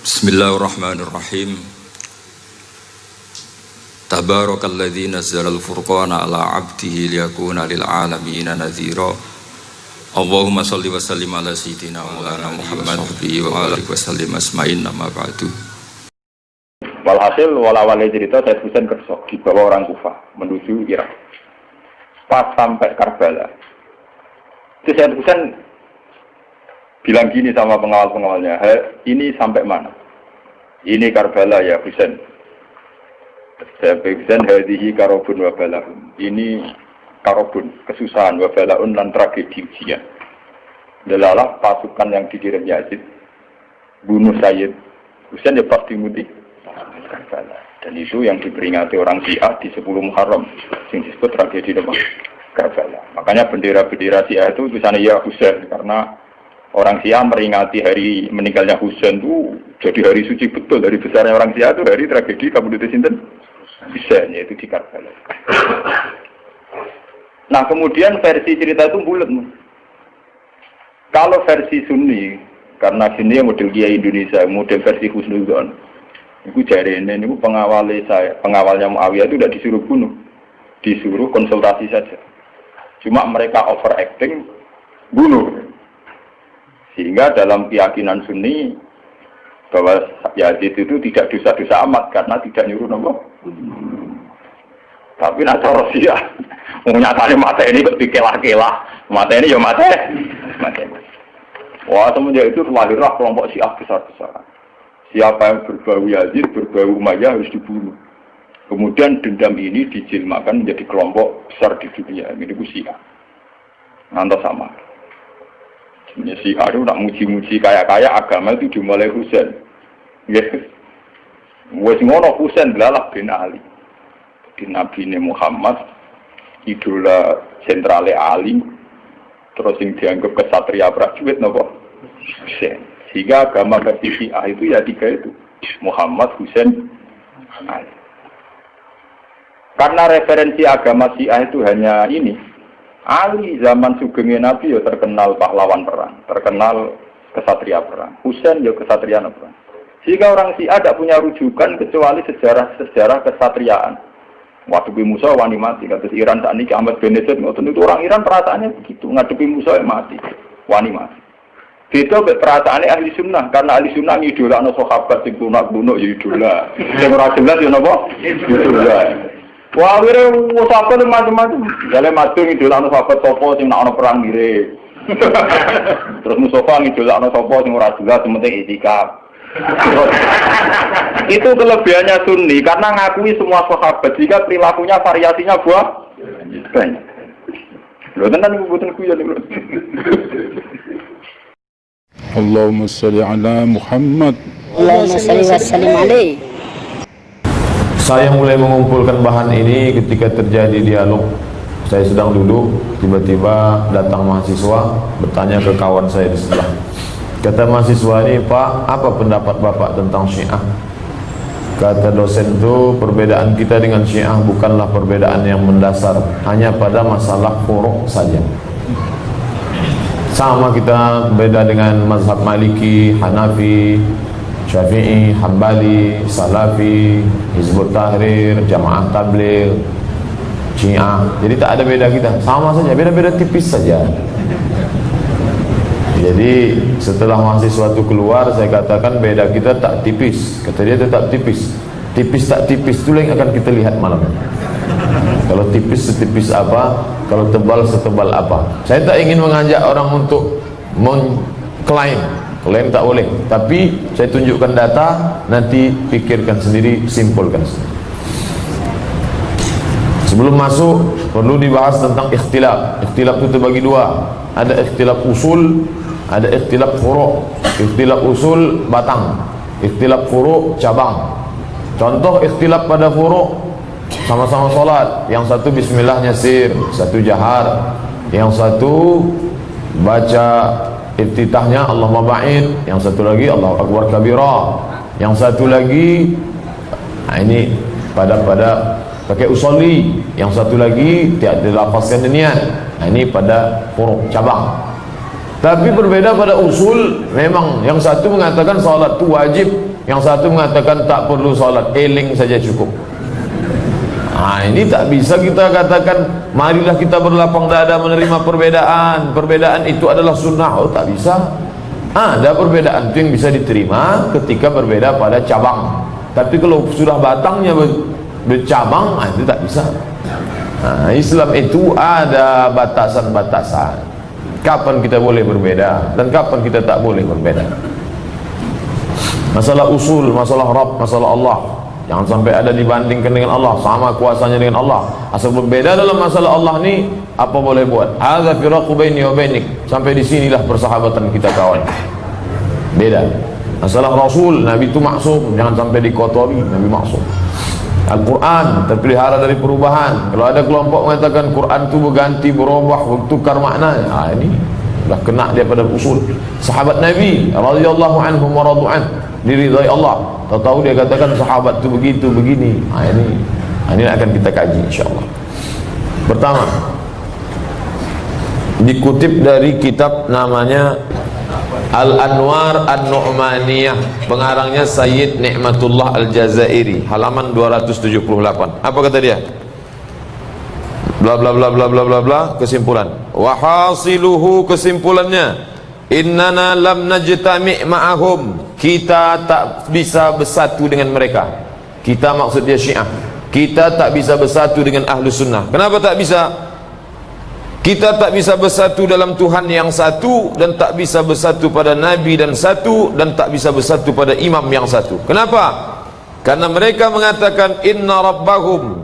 Bismillahirrahmanirrahim. Tabarakalladzi nazzalal furqana ala 'abdihi liyakuna lil 'alamin nadhira. Allahumma shalli wa sallim ala sayyidina Maulana Muhammad wa alihi wa sallim asma'in amma ba'du. Walhasil wala-wala cerita Said Husain kersok dibawa orang Kufah menuju Irak. Pas sampai Karbala, itu Said Husain bilang gini sama pengawal-pengawalnya, ini sampai mana? Ini Karbala ya Husain. Said Husain hadihi karobun wa balahun. Ini karobun, kesusahan wa balahun dan tragedi ujian. Delalah pasukan yang dikirim Yazid bunuh Sayyid Husain ya pas dimuti Karbala. Dan itu yang diperingati orang Syiah di 10 Muharram yang disebut tragedi Karbala. Makanya bendera-bendera Syiah itu tulisannya ya Husain, karena orang Syiah meringati hari meninggalnya Husain itu jadi hari suci betul. Dari besarnya orang Syiah itu hari tragedi Kabupaten Sinten Husain, yaitu di Karbala. Nah kemudian versi cerita itu bulat. Kalau versi Sunni, karena Sunni model Kiai Indonesia, model versi Husnudzon, itu jari ini pengawalnya Muawiyah itu tidak disuruh bunuh, disuruh konsultasi saja. Cuma mereka overacting bunuh. Sehingga dalam keyakinan Sunni bahwa Yazid itu tidak dosa-dosa amat karena tidak nyuruh nopo. Tapi nak cara Syiah, nyatane mata ini dikelah-kelah, mata ini ya mata. Wah semenjak itu lahirlah kelompok Syiah besar-besaran. Siapa yang berbau Yazid, berbau Umayyah harus dibunuh. Kemudian dendam ini dijilmakan menjadi kelompok besar di dunia. Ini ku Syiah. Ngantos sama. Syiah itu nak muji-muji kaya-kaya agama itu dimulai Husain. Yes. Wes ngono Husain belalah bin Ali. Di Nabi Muhammad, idola sentrale Ali, terus yang dianggap kesatria prajurit napa? Husain. Sehingga agama versi Syiah itu ya tiga itu, Muhammad, Husain, Ali. Karena referensi agama Syiah itu hanya ini, Ali zaman sugengnya Nabi ya terkenal pahlawan perang, terkenal kesatria perang, Husain ya kesatria perang. Sehingga orang Syiah tidak punya rujukan kecuali sejarah kesatriaan. Waktu Musa wani mati, kata Iran saat ini Ahmad Benezet, itu orang Iran perasaannya begitu, ngadepi Musa yang mati, wani mati. Beda perasaannya ahli sunnah, karena ahli sunnah idola no sahabat sing bunuh ya idola, sing ora jelas ya napa idola. Wah wire sahabat macam-macam, jale madung idola no sahabat sapa sing nak ana perang mirip. Terus Mustafa idola no sapa sing ora jelas penting itikaf. Itu kelebihannya Sunni karena ngakui semua sahabat jika perilakunya variasinya banyak. Lho tenan iku boten kuyon lho. Allahumma sholli ala Muhammad. Allahumma sholli wa sallim alaihi. Saya mulai mengumpulkan bahan ini ketika terjadi dialog. Saya sedang duduk, tiba-tiba datang mahasiswa bertanya ke kawan saya di sebelah. Kata mahasiswa ini, Pak, apa pendapat Bapak tentang Syiah? Kata dosen itu, perbedaan kita dengan Syiah bukanlah perbedaan yang mendasar, hanya pada masalah furu' saja. Sama kita beda dengan mazhab Maliki, Hanafi, Syafi'i, Hambali, Salafi, Hizbut Tahrir, Jamaah Tabligh, Syiah. Jadi tak ada beda kita, sama saja, beda-beda tipis saja. Jadi setelah mahasiswa itu keluar, saya katakan beda kita tak tipis. Kata dia tetap tipis. Tipis tak tipis itu yang akan kita lihat malam. Kalau tipis setipis apa, kalau tebal setebal apa. Saya tak ingin mengajak orang untuk mengklaim tak boleh. Tapi saya tunjukkan data, nanti pikirkan sendiri, simpulkan sendiri. Sebelum masuk, perlu dibahas tentang ikhtilaf. Ikhtilaf itu terbagi dua. Ada ikhtilaf usul, ada ikhtilaf furu'. Ikhtilaf usul batang, ikhtilaf furu' cabang. Contoh ikhtilaf pada furu', sama-sama sholat, yang satu bismillah nyasir, satu jahar, yang satu baca iftitahnya Allahumma ba'id, yang satu lagi Allahu akbar kabira, yang satu lagi ini pada pakai usolli, yang satu lagi tidak dilafazkan niat. Ini pada furu' cabang. Tapi berbeda pada usul. Memang yang satu mengatakan salat itu wajib, yang satu mengatakan tak perlu salat, eling saja cukup. Ini tak bisa kita katakan marilah kita berlapang dada menerima perbedaan. Perbedaan itu adalah sunnah. Oh, tak bisa. Ada perbedaan itu yang bisa diterima ketika berbeda pada cabang. Tapi kalau sudah batangnya bercabang, itu tak bisa. Islam itu ada batasan-batasan. Kapan kita boleh berbeda dan kapan kita tak boleh berbeda. Masalah usul, masalah Rabb, masalah Allah, jangan sampai ada dibandingkan dengan Allah, sama kuasanya dengan Allah. Asal berbeda dalam masalah Allah ni, apa boleh buat? Hadza firaqu baini wa bainik. Sampai di sinilah persahabatan kita, kawan. Beda. Masalah Rasul, Nabi itu maksum, jangan sampai dikotori, Nabi maksum. Al-Quran terpelihara dari perubahan. Kalau ada kelompok mengatakan Quran itu berganti, berubah, bertukar makna, ini dah kena dia pada usul. Sahabat Nabi radhiyallahu anhum wa radu'an, diridhai Allah, tahu dia katakan sahabat itu begitu begini. Ini akan kita kaji insyaallah. Pertama, dikutip dari kitab namanya Al-Anwar An-Nu'maniyah, pengarangnya Sayyid Ni'matullah Al-Jazairi, halaman 278. Apa kata dia? Bla bla bla bla bla bla bla, kesimpulan. Wa hasiluhu, kesimpulannya, innana lam najtami' ma'ahum, kita tak bisa bersatu dengan mereka. Kita maksud dia Syiah. Kita tak bisa bersatu dengan Ahlus Sunnah. Kenapa tak bisa? Kita tak bisa bersatu dalam Tuhan yang satu, dan tak bisa bersatu pada Nabi dan satu, dan tak bisa bersatu pada imam yang satu. Kenapa? Karena mereka mengatakan inna rabbahum,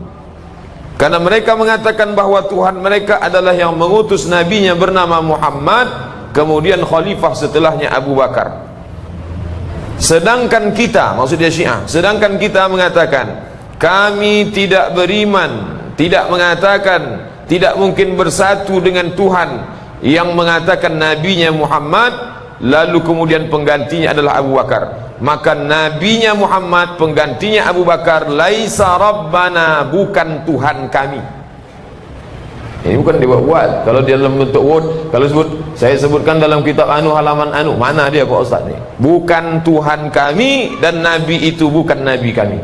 karena mereka mengatakan bahwa Tuhan mereka adalah yang mengutus nabinya bernama Muhammad, kemudian khalifah setelahnya Abu Bakar. Sedangkan kita, maksudnya Syiah, sedangkan kita mengatakan kami tidak beriman, tidak mengatakan, tidak mungkin bersatu dengan Tuhan yang mengatakan nabinya Muhammad, lalu kemudian penggantinya adalah Abu Bakar. Maka nabinya Muhammad, penggantinya Abu Bakar, laisa rabbana, bukan Tuhan kami. Ini bukan dibuat-buat. Kalau dia dalam bentuk word, kalau saya sebutkan dalam kitab halaman mana dia Pak Ustaz ni? Bukan Tuhan kami, dan nabi itu bukan nabi kami.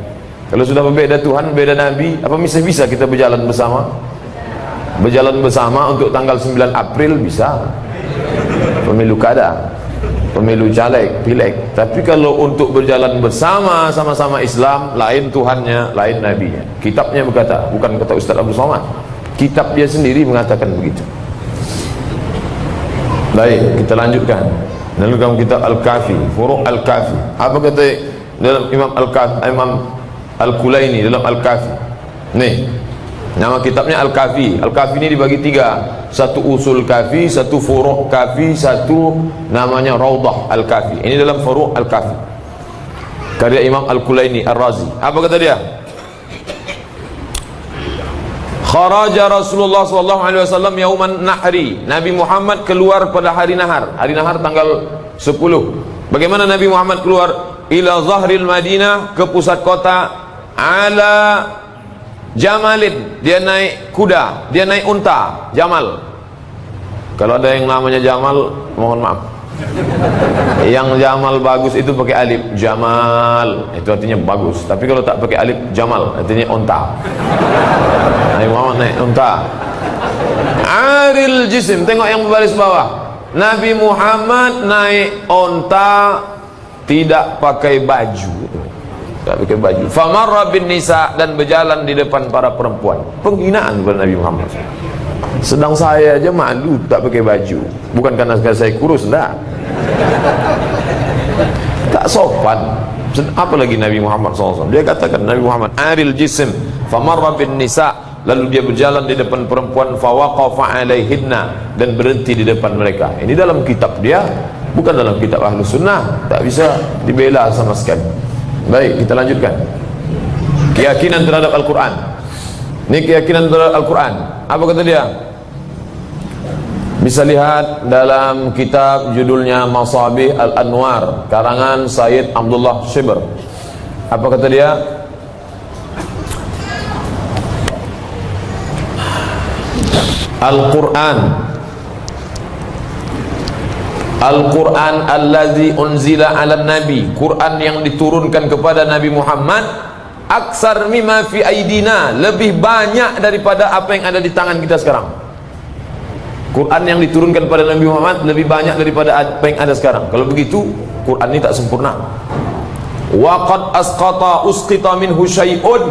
Kalau sudah berbeda Tuhan, berbeda nabi, apa bisa kita berjalan bersama? Berjalan bersama untuk tanggal 9 April bisa, pemilu kada, pemilu caleg, pileg. Tapi kalau untuk berjalan bersama, sama-sama Islam, lain Tuhannya, lain nabinya. Kitabnya berkata, bukan kata Ustaz Abdul Somad, kitab dia sendiri mengatakan begitu. Baik, kita lanjutkan. Dalam kitab Al-Kafi, Furu' Al-Kafi, apa kata dalam Imam Al-Kulaini dalam Al-Kafi? Nih, nama kitabnya Al-Kafi. Al-Kafi ini dibagi 3. Satu usul kafi, satu furu' kafi, satu namanya Raudah Al-Kafi. Ini dalam furu' Al-Kafi, karya Imam Al-Kulaini Ar-Razi. Apa kata dia? Kharaja Rasulullah SAW yauman nahri. Nabi Muhammad keluar pada hari nahar. Hari nahar tanggal 10. Bagaimana Nabi Muhammad keluar? Ila zahril Madinah, ke pusat kota, ala jamalin, dia naik kuda, dia naik unta, jamal. Kalau ada yang namanya jamal, mohon maaf, yang jamal bagus itu pakai alif, jamal itu artinya bagus. Tapi kalau tak pakai alif, jamal artinya unta. Nabi Muhammad naik unta. Aril jisim, tengok yang berbaris bawah. Nabi Muhammad naik unta, tidak pakai baju, tak pakai baju. Famarra bin nisa, dan berjalan di depan para perempuan. Penghinaan kepada Nabi Muhammad. Sedang saya aja malu tak pakai baju. Bukan karena saya kurus, enggak. Tak sopan. Apalagi Nabi Muhammad SAW. Dia katakan Nabi Muhammad aril jisim, famarra bin nisa, lalu dia berjalan di depan perempuan, fawaqafa alaihinna, dan berhenti di depan mereka. Ini dalam kitab dia, bukan dalam kitab Ahlus Sunnah. Tak bisa dibela sama sekali. Baik, kita lanjutkan. Keyakinan terhadap Al-Quran. Ini keyakinan terhadap Al-Quran. Apa kata dia? Bisa lihat dalam kitab judulnya Masabih Al-Anwar, karangan Sayyid Abdullah Shibr. Apa kata dia? Al-Quran Al-Quran allazi unzila ala nabi, Quran yang diturunkan kepada Nabi Muhammad, aksar mimma fi aidina, lebih banyak daripada apa yang ada di tangan kita sekarang. Quran yang diturunkan kepada Nabi Muhammad lebih banyak daripada apa yang ada sekarang. Kalau begitu Quran ini tak sempurna. Wa qad usqita minhu syai'un,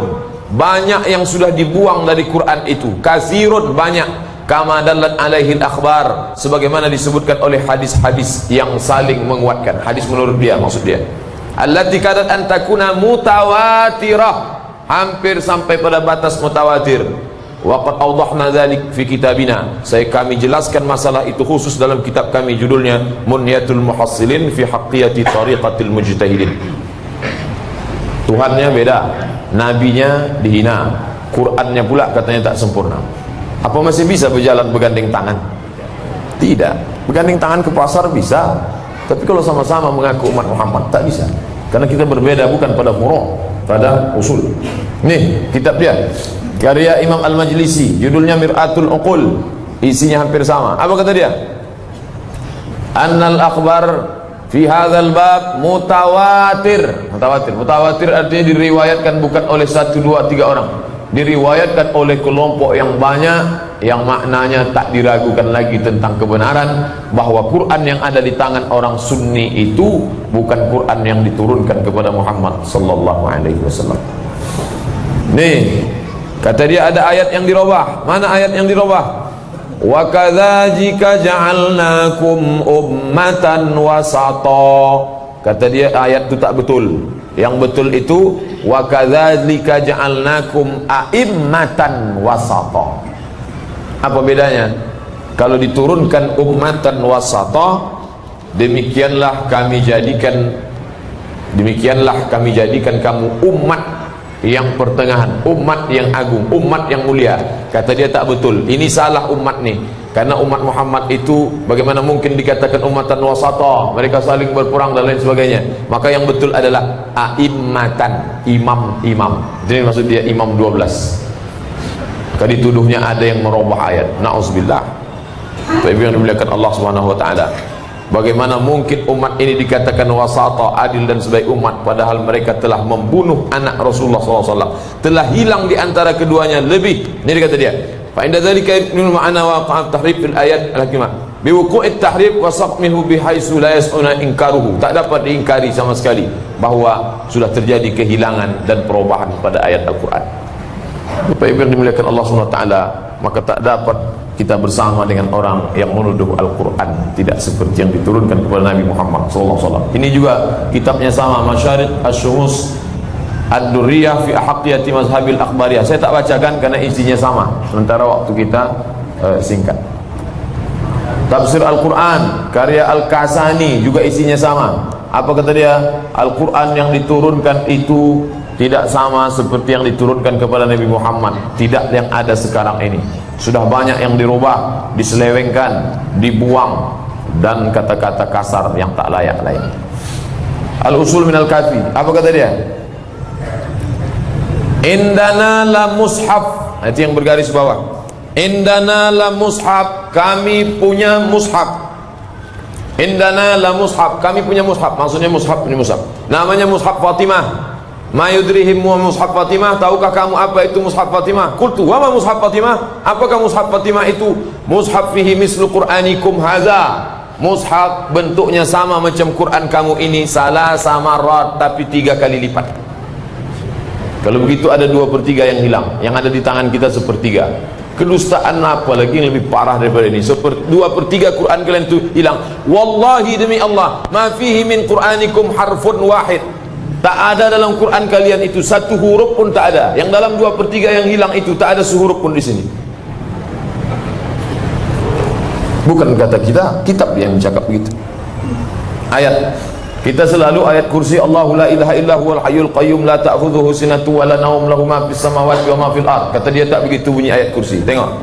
banyak yang sudah dibuang dari Quran itu. Kasirun, banyak. Kama dallat alaihi al-akhbar, sebagaimana disebutkan oleh hadis-hadis yang saling menguatkan. Hadis menurut dia, maksud dia, allati kadat an takuna mutawatirah, hampir sampai pada batas mutawatir. Wa qad awdahna dzalik fi kitabina, kami jelaskan masalah itu khusus dalam kitab kami, judulnya Munyatul Muhassilin fi Haqqiyati Tariqatil Mujtahidin. Tuhannya beda, nabinya dihina, Qurannya pula katanya tak sempurna. Apa masih bisa berjalan bergandeng tangan? Tidak. Bergandeng tangan ke pasar bisa, tapi kalau sama-sama mengaku umat Muhammad tak bisa, karena kita berbeda bukan pada furu', pada usul. Nih kitab dia, karya Imam Al-Majlisi, judulnya Mir'atul Uqul, isinya hampir sama. Apa kata dia? Annal akhbar fi hadzal bab mutawatir. Mutawatir artinya diriwayatkan bukan oleh 1, 2, 3 orang, diriwayatkan oleh kelompok yang banyak, yang maknanya tak diragukan lagi tentang kebenaran bahwa Quran yang ada di tangan orang Sunni itu bukan Quran yang diturunkan kepada Muhammad sallallahu alaihi wasallam. Nih, kata dia ada ayat yang dirubah. Mana ayat yang dirubah? Wa kadzalika ja'alnakum ummatan wasata. Kata dia ayat itu tak betul. Yang betul itu wa kadzalika ja'alnakum a'immatan wasata. Apa bedanya? Kalau diturunkan ummatan wasata, demikianlah kami jadikan kamu umat yang pertengahan, umat yang agung, umat yang mulia. Kata dia tak betul, ini salah umat nih, karena umat Muhammad itu bagaimana mungkin dikatakan ummatan wasata, mereka saling berperang dan lain sebagainya. Maka yang betul adalah a'immatan, imam. Jadi maksud dia imam 12. Maka dituduhnya ada yang merubah ayat. Na'udzubillah. Tapi yang dimuliakan Allah Subhanahu wa taala, bagaimana mungkin umat ini dikatakan wasata, adil dan sebaik umat, padahal mereka telah membunuh anak Rasulullah SAW, telah hilang di antara keduanya lebih. Ini kata dia, fa inda dzalika min ma'ana waqa'a tahrif fil ayat al-hakimah bi wuqu'it tahrif wa saq minhu bi haitsu la yas'una inkaruhu. Tak dapat diingkari sama sekali bahwa sudah terjadi kehilangan dan perubahan pada ayat Al-Quran. Bapak Ibu yang dimuliakan Allah Subhanahu wa taala, maka tak dapat kita bersama dengan orang yang menuduh Al-Quran tidak seperti yang diturunkan kepada Nabi Muhammad SAW. Ini juga kitabnya sama, Masyarik Asy-Syumus Ad-Durriyah fi Haqqiyati Mazhabil Akhbariyah. Saya tak bacakan karena isinya sama, sementara waktu kita singkat. Tafsir Al-Quran karya Al-Kasani juga isinya sama. Apa kata dia? Al-Quran yang diturunkan itu tidak sama seperti yang diturunkan kepada Nabi Muhammad, tidak yang ada sekarang ini. Sudah banyak yang dirubah, diselewengkan, dibuang, dan kata-kata kasar yang tak layak lain. Al-Usul Minal Kafi, apa kata dia? Indana la mushaf, itu yang bergaris bawah. Indana la mushaf, kami punya mushaf. Indana la mushaf, kami punya mushaf. Maksudnya mushaf ini mushaf, namanya mushaf Fatimah. Ma yudrihim wa mushaf Fatimah, tahukah kamu apa itu mushaf Fatimah? Qultu wa ma mushaf Fatimah? Apakah mushaf Fatimah itu? Mushaf fihi mislu qur'anikum hadza, mushaf bentuknya sama macam Quran kamu ini, salah samarat, tapi 3 kali lipat. Kalau begitu ada 2/3 yang hilang, yang ada di tangan kita 1/3. Kedustaan apa lagi yang lebih parah daripada ini? 2/3 Quran kalian itu hilang. Wallahi demi Allah, ma fihi min qur'anikum harfun wahid, tak ada dalam Quran kalian itu 1 huruf pun tak ada. Yang dalam 2/3 yang hilang itu tak ada sehuruf pun di sini. Bukan kata kita, kitab yang cakap begitu. Ayat kita selalu ayat kursi, Allahu la ilaha illa huwal hayyul qayyum la ta'khudhuhu sinatun wa la nawm lahu ma fis samawati wa ma fil ard. Kata dia tak begitu bunyi ayat kursi. Tengok,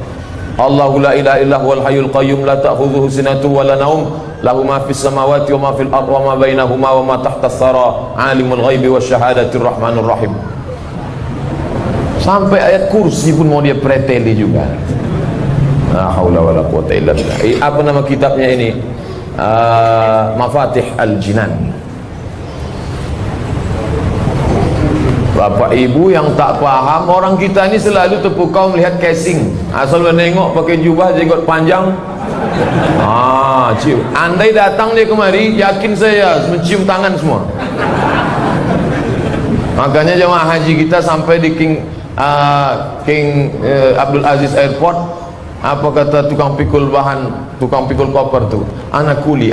Allahu la ilaha illa huwal hayyul qayyum la ta'khudhuhu sinatun wa la nawm lahu ma fis samawati wa ma fil ard wa ma bainahuma wa ma tahta as-sara alimul ghaibi wasyahadatir rahmanur rahim. Sampai ayat kursi pun mau dia preteli juga. La haula wala quwata illa billah. Apa nama kitabnya ini? Mafatih Al-Jinan. Bapak ibu yang tak paham, orang kita ini selalu terpukau melihat casing, asal menengok pakai jubah jenggot panjang, cium. Andai datang dia kemari, yakin saya mencium tangan semua. Makanya jemaah haji kita sampai di King Abdul Aziz Airport, apa kata tukang pikul bahan, tukang pikul koper tuh, anak kuli,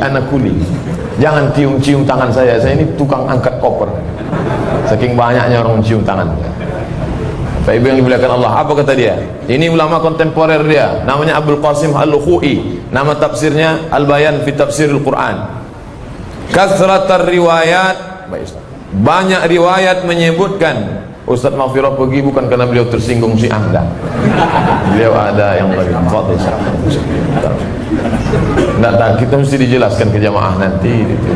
jangan cium tangan saya ini tukang angkat koper. Saking banyaknya orang mencium tangan. Pak Ibu yang dimuliakan Allah, apa kata dia? Ini ulama kontemporer dia, namanya Abdul Qasim Al-Lukhu'i. Nama tafsirnya Al-Bayan fi Tafsirul Quran. Kasratar riwayat, banyak riwayat menyebutkan. Ustaz Maghfirah pergi bukan karena beliau tersinggung Syiah, enggak. Beliau ada yang lebih fadil. Enggak, kita mesti dijelaskan ke jamaah nanti gitu.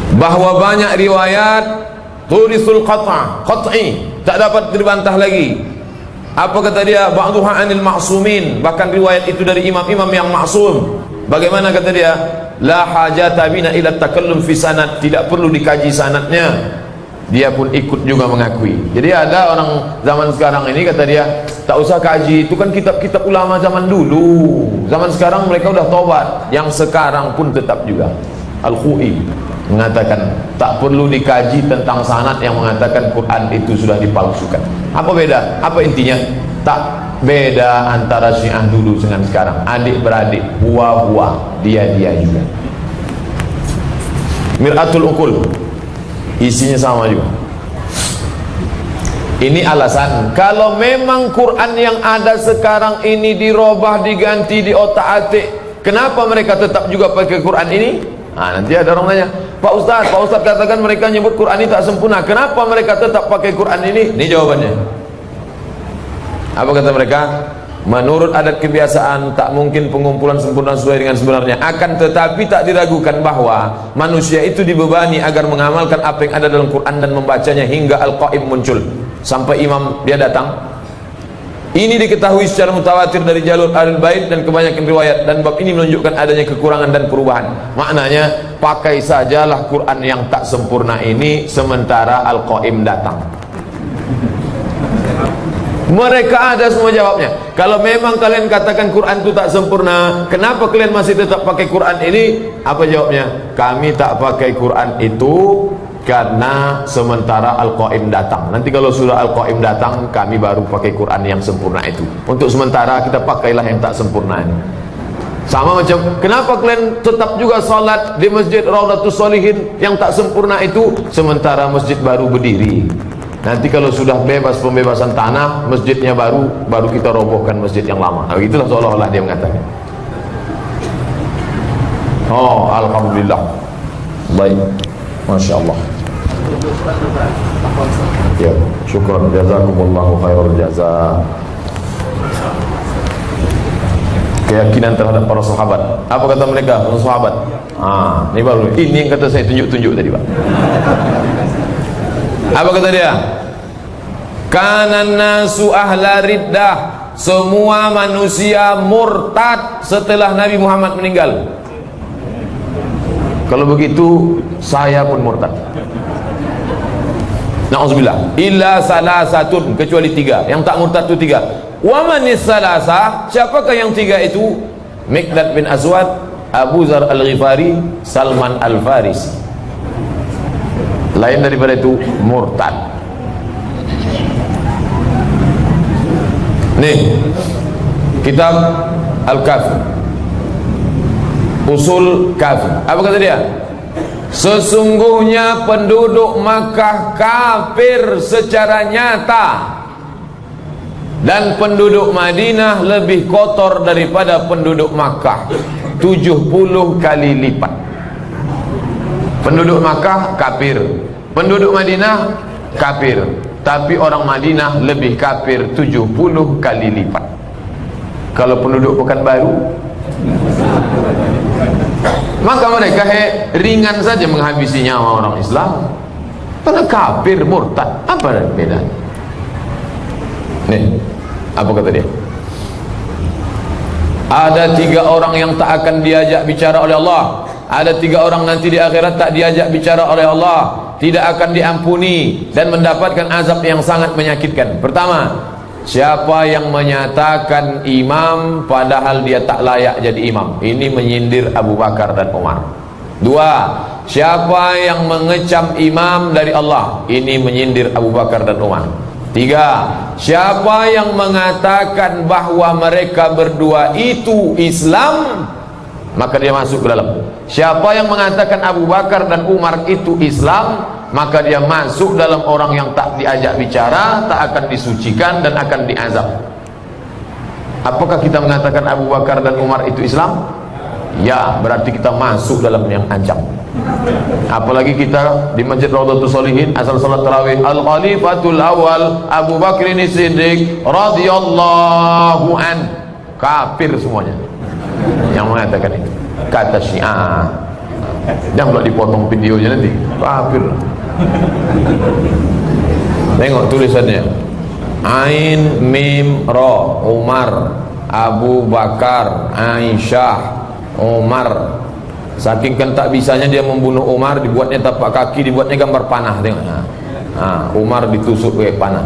Bahwa banyak riwayat turisul qat'i, tak dapat dibantah lagi. Apa kata dia? Ba'dhuha 'anil ma'sumin, bahkan riwayat itu dari imam-imam yang maksum. Bagaimana kata dia? La hajata bina ila takallum fi sanad, tidak perlu dikaji sanadnya. Dia pun ikut juga mengakui. Jadi ada orang zaman sekarang ini kata dia, tak usah kaji, itu kan kitab-kitab ulama zaman dulu. Zaman sekarang mereka udah tobat. Yang sekarang pun tetap juga. Al-Khu'i mengatakan tak perlu dikaji tentang sanad yang mengatakan Quran itu sudah dipalsukan. Apa beda? Apa intinya? Tak beda antara Syiah dulu dengan sekarang. Adik beradik, huwa dia juga. Mir'atul Uqul, isinya sama juga. Ini alasan kalau memang Quran yang ada sekarang ini dirubah, diganti, diotak-atik, kenapa mereka tetap juga pakai Quran ini? Nanti ada orang nanya, Pak Ustaz katakan mereka nyebut Quran ini tak sempurna, kenapa mereka tetap pakai Quran ini? Ini jawabannya. Apa kata mereka? Menurut adat kebiasaan tak mungkin pengumpulan sempurna sesuai dengan sebenarnya. Akan tetapi tak diragukan bahwa manusia itu dibebani agar mengamalkan apa yang ada dalam Quran dan membacanya hingga Al-Qaim muncul, sampai imam dia datang. Ini diketahui secara mutawatir dari jalur Ahlul Bait dan kebanyakan riwayat, dan bab ini menunjukkan adanya kekurangan dan perubahan. Maknanya pakai sajalah Quran yang tak sempurna ini sementara Al-Qaim datang. Mereka ada semua jawabnya. Kalau memang kalian katakan Quran itu tak sempurna, kenapa kalian masih tetap pakai Quran ini? Apa jawabnya? Kami tak pakai Quran itu karena sementara Al-Qaim datang. Nanti kalau sudah Al-Qaim datang, kami baru pakai Quran yang sempurna itu. Untuk sementara kita pakailah yang tak sempurna ini. Sama macam, kenapa kalian tetap juga salat di Masjid Raudhatus Shalihin yang tak sempurna itu, sementara masjid baru berdiri. Nanti kalau sudah bebas pembebasan tanah, masjidnya baru kita robohkan masjid yang lama. Nah, itulah seolah-olah dia mengatakan. Oh, alhamdulillah. Baik. Masya Allah. Ya, syukur, jazakumullahu khairul jaza. Keyakinan terhadap para sahabat. Apa kata mereka? Para sahabat. Ini baru. Ini yang kata saya tunjuk tadi, Pak. Apa kata dia? Kanan nasu ahla riddah, semua manusia murtad setelah Nabi Muhammad meninggal. Kalau begitu saya pun murtad. Na'udzubillah. Illa salasatun, kecuali 3. Yang tak murtad itu 3. Wa manis salasa, siapakah yang 3 itu? Miqdad bin Aswad, Abu Zar Al-Ghifari, Salman Al-Farisi. Lain daripada itu murtad. Nih, kitab Al-Kafi, Usul Kafi. Apa kata dia? Sesungguhnya penduduk Makkah kafir secara nyata, dan penduduk Madinah lebih kotor daripada penduduk Makkah 70 kali lipat. Penduduk Makkah kafir, penduduk Madinah kafir, tapi orang Madinah lebih kafir 70 kali lipat. Kalau penduduk Pekanbaru, maka mereka ringan saja menghabisi nyawa orang Islam. Karena kafir, murtad, apa bedanya? Nih, apa kata dia? Ada 3 orang yang tak akan diajak bicara oleh Allah. Ada 3 orang nanti di akhirat tak diajak bicara oleh Allah, tidak akan diampuni dan mendapatkan azab yang sangat menyakitkan. Pertama, siapa yang menyatakan imam padahal dia tak layak jadi imam. Ini menyindir Abu Bakar dan Umar. 2, siapa yang mengecam imam dari Allah. Ini menyindir Abu Bakar dan Umar. 3, siapa yang mengatakan bahwa mereka berdua itu Islam, maka dia masuk ke dalam. Siapa yang mengatakan Abu Bakar dan Umar itu Islam, maka dia masuk dalam orang yang tak diajak bicara, tak akan disucikan dan akan diazab. Apakah kita mengatakan Abu Bakar dan Umar itu Islam? Ya, berarti kita masuk dalam yang ancam. Apalagi kita di Masjid Raudhatus Shalihin asal salat tarawih, Al-Khalifatul Awal Abu Bakr Siddiq radhiyallahu an. Kafir semuanya yang mengatakan itu. Kata Syiah. Jangan pula dipotong videonya nanti. Kafir. Tengok tulisannya. Ain Mim Ra, Umar, Abu Bakar, Aisyah, Umar. Saking kan tak bisanya dia membunuh Umar, dibuatnya tapak kaki, dibuatnya gambar panah. Tengok. Umar ditusuk pakai panah.